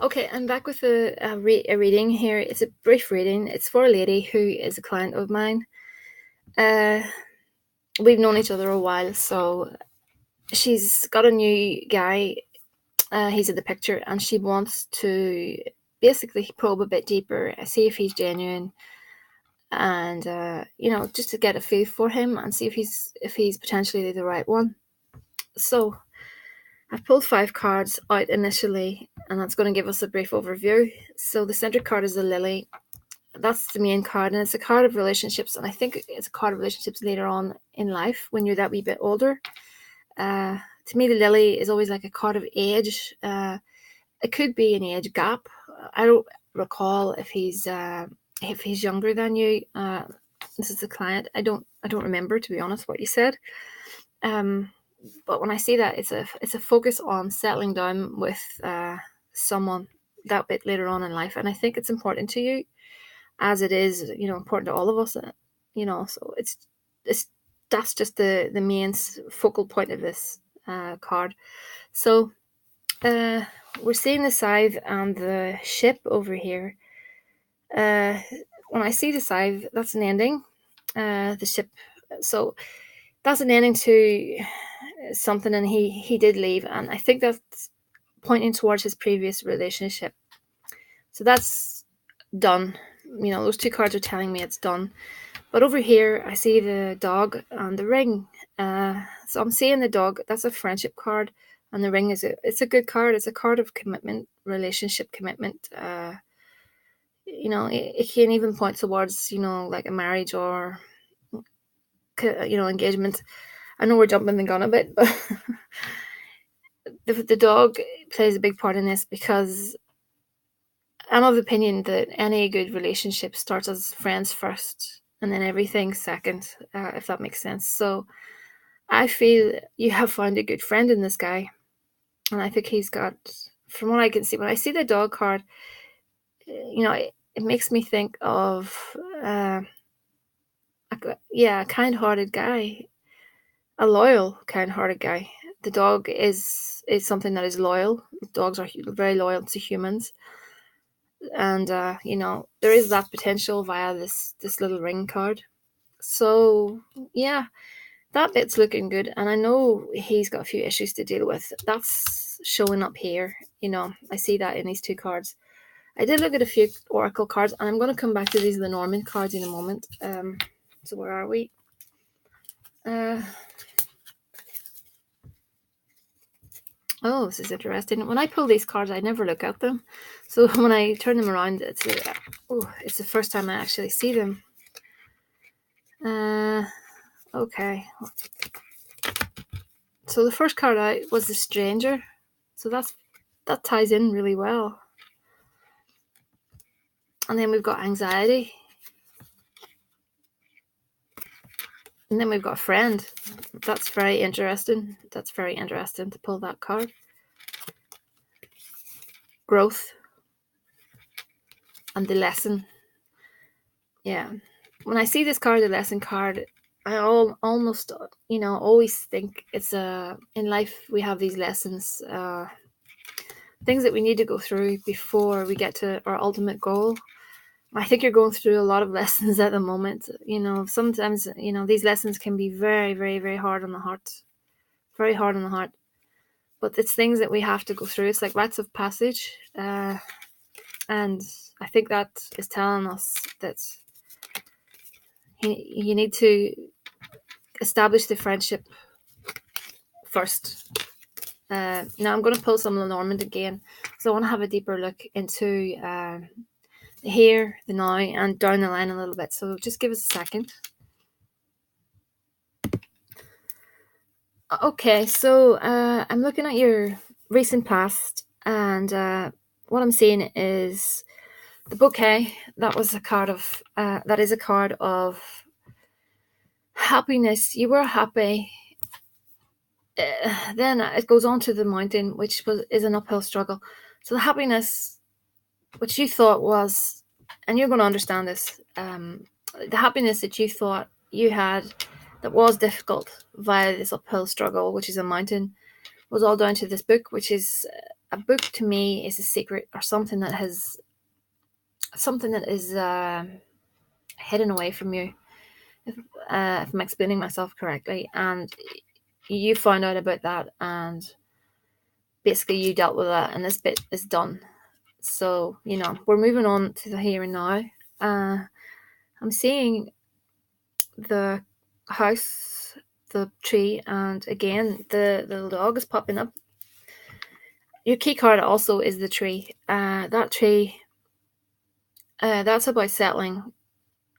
Okay, I'm back with a reading here. It's a brief reading. It's for a lady who is a client of mine. Uh, we've known each other a while, so she's got a new guy. He's in the picture, and she wants to basically probe a bit deeper, see if he's genuine, and just to get a feel for him and see if he's potentially the right one. So I've pulled 5 cards out initially, and that's going to give us a brief overview. So the center card is the lily. That's the main card, and it's a card of relationships, and I think it's a card of relationships later on in life when you're that wee bit older. To me, the lily is always like a card of age. It could be an age gap. I don't recall if he's younger than you. This is the client. I don't remember, to be honest, what you said. But when I see that, it's a focus on settling down with someone that bit later on in life, and I think it's important to you, as it is, important to all of us. So it's that's just the main focal point of this card. So we're seeing the scythe and the ship over here. Uh, when I see the scythe, that's an ending. The ship, so that's an ending to something, and he did leave, and I think that's pointing towards his previous relationship. So that's done. Those 2 cards are telling me it's done. But over here, I see the dog and the ring. So I'm seeing the dog. That's a friendship card, and the ring it's a good card. It's a card of commitment, relationship commitment. It can even point towards like a marriage or engagement. I know we're jumping the gun a bit, but the dog plays a big part in this, because I'm of the opinion that any good relationship starts as friends first and then everything second, if that makes sense. So I feel you have found a good friend in this guy. And I think he's got, from what I can see, when I see the dog card, it makes me think of, a kind hearted guy, a loyal, kind hearted guy. The dog is something that is loyal. Dogs are very loyal to humans, and there is that potential via this little ring card. So yeah, that bit's looking good, and I know he's got a few issues to deal with. That's showing up here. I see that in these 2 cards. I did look at a few oracle cards, and I'm going to come back to these Lenormand cards in a moment. So where are we? Oh, this is interesting. When I pull these cards, I never look at them. So when I turn them around, it's the first time I actually see them. Okay. So the first card out was the stranger. So that ties in really well. And then we've got anxiety. And then we've got friend. That's very interesting. That's very interesting to pull that card. Growth. And the lesson. Yeah. When I see this card, the lesson card, I almost, always think it's in life we have these lessons, things that we need to go through before we get to our ultimate goal. I think you're going through a lot of lessons at the moment. Sometimes, these lessons can be very, very, very hard on the heart. Very hard on the heart. But it's things that we have to go through. It's like rites of passage. And I think that is telling us that you need to establish the friendship first. Now I'm going to pull some Lenormand again, so I want to have a deeper look into the here, the now, and down the line a little bit. So just give us a second. Okay, so I'm looking at your recent past, and what I'm seeing is the bouquet. That was a card of that is a card of happiness. You were happy. Then it goes on to the mountain, which is an uphill struggle. So the happiness, which you thought was, and you're going to understand this, the happiness that you thought you had that was difficult via this uphill struggle, which is a mountain, was all down to this book, which is a book to me is a secret, or something that is hidden away from you. If I'm explaining myself correctly, and you found out about that, and basically you dealt with that, and this bit is done. So we're moving on to the here and now. I'm seeing the house, the tree, and again the little dog is popping up. Your key card also is the tree. That tree, that's about settling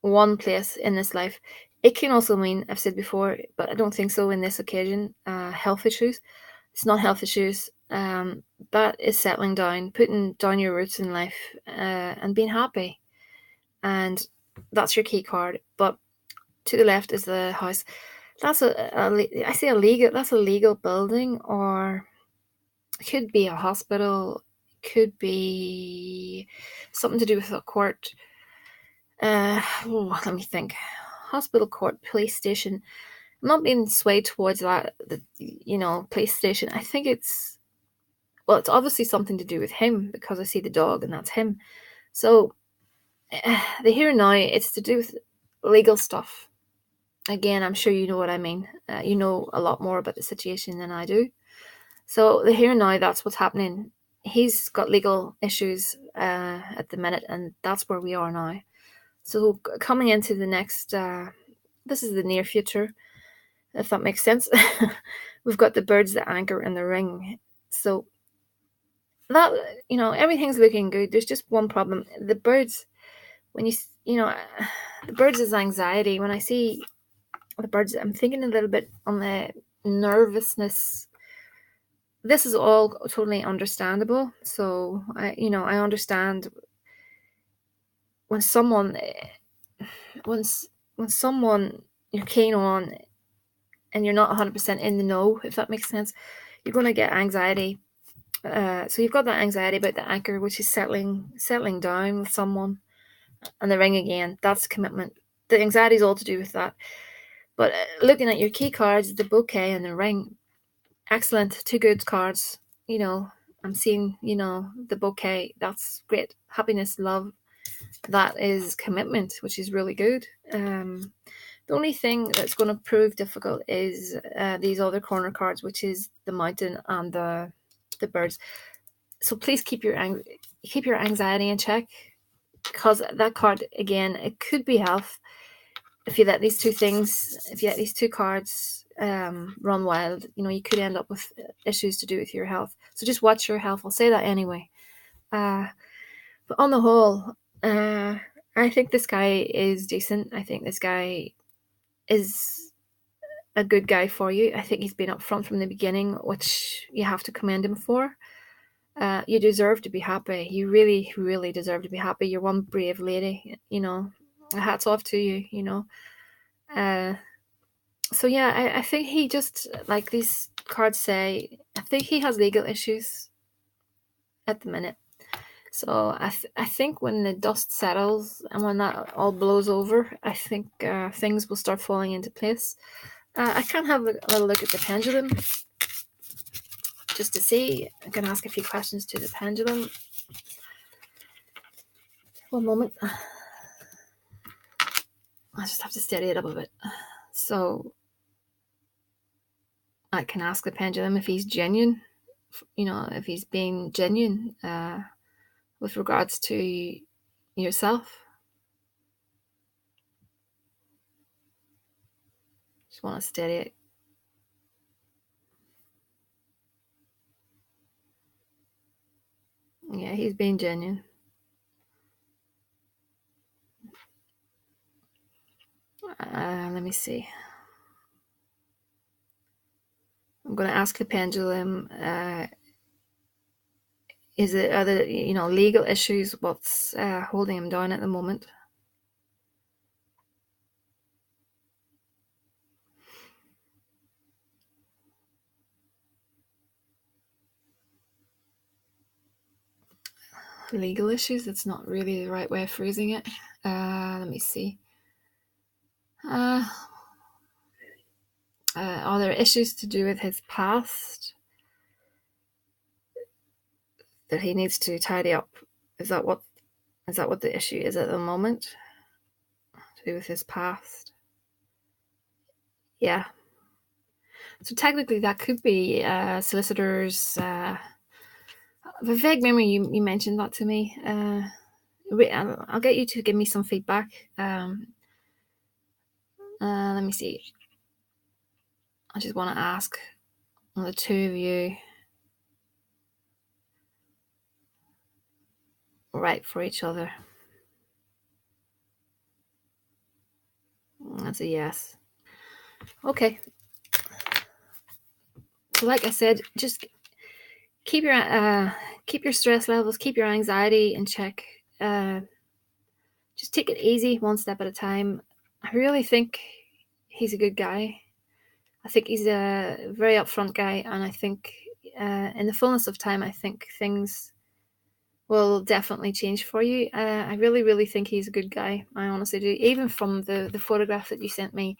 one place in this life. It can also mean, I've said before, but I don't think so in this occasion, health issues. It's not health issues. That is settling down, putting down your roots in life, and being happy. And that's your key card. But to the left is the house. That's I say a legal. That's a legal building, or it could be a hospital. It could be something to do with a court. Let me think. Hospital, court, police station. I'm not being swayed towards that. Police station. I think it's obviously something to do with him, because I see the dog and that's him. So the here and now, it's to do with legal stuff. Again, I'm sure you know what I mean. You know a lot more about the situation than I do. So the here and now, that's what's happening. He's got legal issues at the minute, and that's where we are now. So coming into the next, this is the near future, if that makes sense. We've got the birds, the anchor, and the ring. So that, everything's looking good. There's just one problem. The birds, when the birds is anxiety. When I see the birds, I'm thinking a little bit on the nervousness. This is all totally understandable. So I understand when someone when someone you're keen on and you're not 100% in the know, if that makes sense, you're going to get anxiety. So you've got that anxiety about the anchor, which is settling down with someone, and the ring again. That's commitment. The anxiety is all to do with that. But looking at your key cards, the bouquet and the ring, excellent, two good cards. I'm seeing, the bouquet. That's great. Happiness, love. That is commitment, which is really good. The only thing that's going to prove difficult is these other corner cards, which is the mountain and the birds. So please keep your anxiety in check, because that card again, it could be health. If you let these two cards run wild, you could end up with issues to do with your health. So just watch your health. I'll say that anyway. But on the whole, I think this guy is decent. I think this guy is a good guy for you. I think he's been upfront from the beginning, which you have to commend him for. You deserve to be happy. You really, really deserve to be happy. You're one brave lady. Hats off to you. So yeah, I think he just, like these cards say, I think he has legal issues at the minute. So I think when the dust settles and when that all blows over, I think things will start falling into place. I can have a little look at the pendulum just to see. I can ask a few questions to the pendulum. One moment. I just have to steady it up a bit. So I can ask the pendulum if he's genuine, if he's being genuine with regards to yourself. Just want to steady it. Yeah, he's being genuine. Let me see. I'm going to ask the pendulum, are there legal issues? What's holding him down at the moment? Legal issues? That's not really the right way of phrasing it. Let me see. Are there issues to do with his past? that he needs to tidy up. Is that what the issue is at the moment? To do with his past? Yeah. So technically, that could be solicitors. I have a vague memory you mentioned that to me. I'll get you to give me some feedback. Let me see. I just want to ask the two of you right for each other. That's a yes. Okay. So, like I said, just keep your stress levels, keep your anxiety in check. Just take it easy, one step at a time. I really think he's a good guy. I think he's a very upfront guy, and I think in the fullness of time, I think things will definitely change for you. I really, really think he's a good guy. I honestly do. Even from the photograph that you sent me,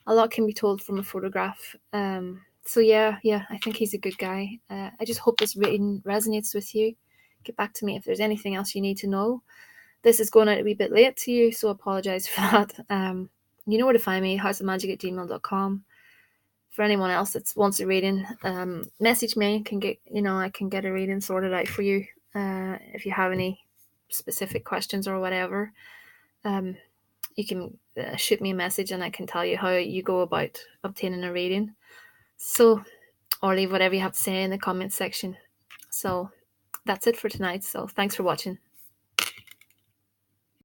a lot can be told from a photograph. So yeah, I think he's a good guy. I just hope this reading resonates with you. Get back to me if there's anything else you need to know. This is going out a wee bit late to you, so I apologise for that. You know where to find me, houseofmagick@gmail.com. For anyone else that wants a reading, message me. I can get a reading sorted out for you. If you have any specific questions or whatever, you can shoot me a message and I can tell you how you go about obtaining a reading. So, or leave whatever you have to say in the comments section. So that's it for tonight. So thanks for watching.